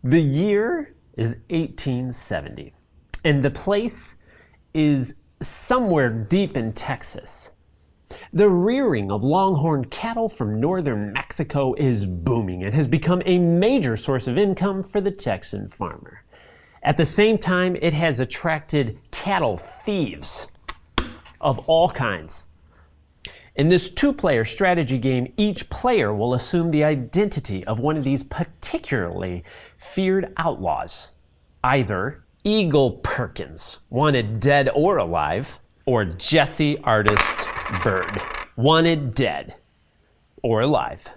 The year is 1870, and the place is somewhere deep in Texas. The rearing of Longhorn cattle from northern Mexico is booming and has become a major source of income for the Texan farmer. At the same time, it has attracted cattle thieves of all kinds. In this two-player strategy game, each player will assume the identity of one of these particularly feared outlaws. Either Eagle Perkins, wanted dead or alive, or Jesse Artist Bird, wanted dead or alive.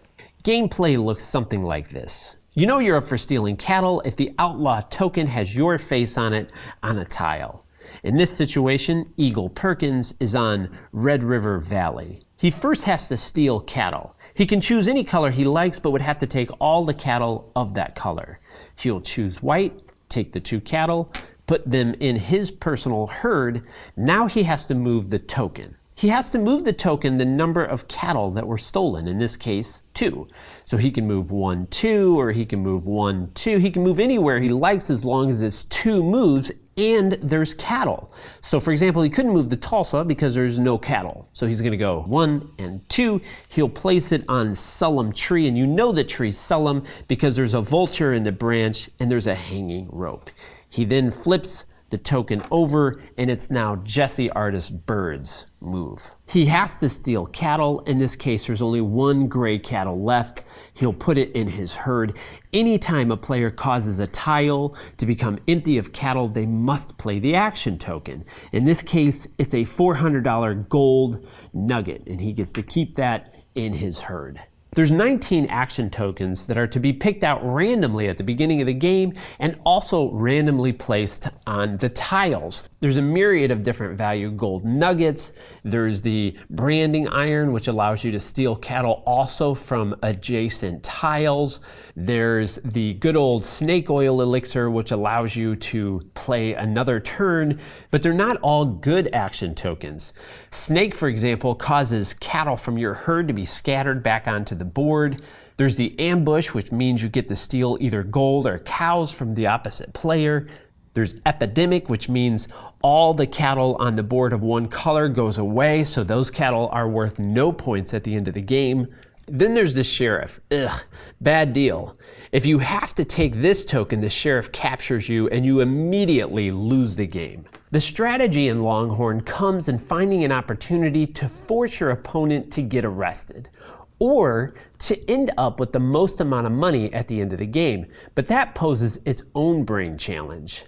Gameplay looks something like this. You know you're up for stealing cattle if the outlaw token has your face on it on a tile. In this situation, Eagle Perkins is on Red River Valley. He first has to steal cattle. He can choose any color he likes, but would have to take all the cattle of that color. He'll choose white, take the 2 cattle, put them in his personal herd. Now he has to move the token. He has to move the token the number of cattle that were stolen, in this case, 2. So he can move 1, 2, or he can move 1, 2. He can move anywhere he likes as long as it's 2 moves and there's cattle. So for example, he couldn't move the Tulsa because there's no cattle. So he's gonna go 1 and 2. He'll place it on Sullum Tree, and you know the tree's Sullum because there's a vulture in the branch and there's a hanging rope. He then flips the token over, and it's now Jesse Artist Bird's move. He has to steal cattle. In this case, there's only 1 gray cattle left. He'll put it in his herd. Anytime a player causes a tile to become empty of cattle, they must play the action token. In this case, it's a $400 gold nugget, and he gets to keep that in his herd. There's 19 action tokens that are to be picked out randomly at the beginning of the game and also randomly placed on the tiles. There's a myriad of different value gold nuggets. There's the branding iron, which allows you to steal cattle also from adjacent tiles. There's the good old snake oil elixir, which allows you to play another turn, but they're not all good action tokens. Snake, for example, causes cattle from your herd to be scattered back onto the board. There's the ambush, which means you get to steal either gold or cows from the opposite player. There's epidemic, which means all the cattle on the board of one color goes away, so those cattle are worth no points at the end of the game. Then there's the sheriff. Ugh, bad deal. If you have to take this token, the sheriff captures you and you immediately lose the game. The strategy in Longhorn comes in finding an opportunity to force your opponent to get arrested, or to end up with the most amount of money at the end of the game. But that poses its own brain challenge.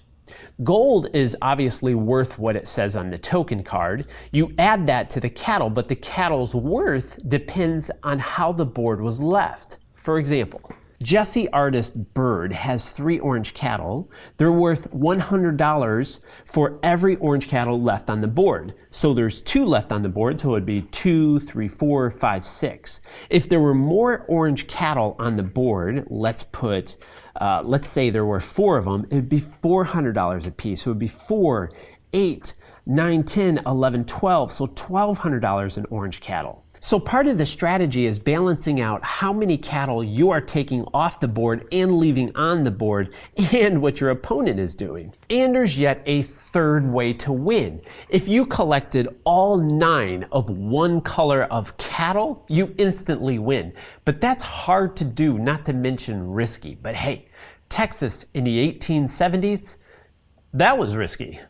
Gold is obviously worth what it says on the token card. You add that to the cattle, but the cattle's worth depends on how the board was left. For example, Jesse Artist Bird has 3 orange cattle. They're worth $100 for every orange cattle left on the board. So there's 2 left on the board, so it would be 2, 3, 4, 5, 6. If there were more orange cattle on the board, let's say there were 4 of them, it would be $400 a piece. So it would be 4, 8, 9, 10, 11, 12, so $1,200 in orange cattle. So part of the strategy is balancing out how many cattle you are taking off the board and leaving on the board and what your opponent is doing. And there's yet a third way to win. If you collected all 9 of one color of cattle, you instantly win. But that's hard to do, not to mention risky. But hey, Texas in the 1870s, that was risky.